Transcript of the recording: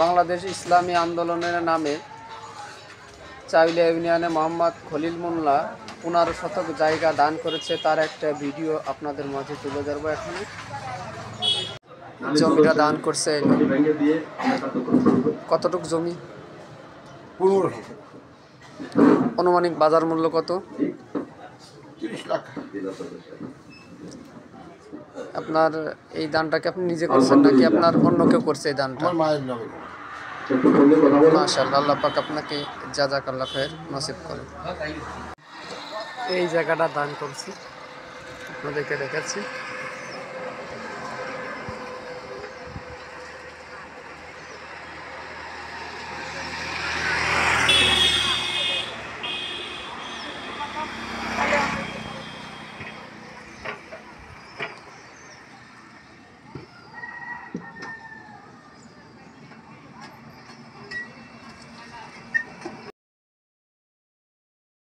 বাংলাদেশ ইসলামী আন্দোলনের নামে চাউলিয়া ইউনিয়নে মোহাম্মদ খলিল মোল্লা 15 শতক জায়গা দান করেছে, তার একটা ভিডিও আপনাদের মাঝে তুলে ধরবো। এখন জমিটা দান করছে, কতটুক জমি? 15 আনুমানিক বাজার মূল্য কত? 30 লাখ। আপনার এই দানটাকে আপনি নিজে করছেন নাকি আপনার অন্য কেউ করছে এই দানটা? আমার মায়ের নামে। মাশাআল্লাহ, আল্লাহ পাক আপনাকে জাযাকাল্লাহ খায়র নসিব করেন। এই জায়গাটা দান করছি, আপনাদেরকে দেখাচ্ছি।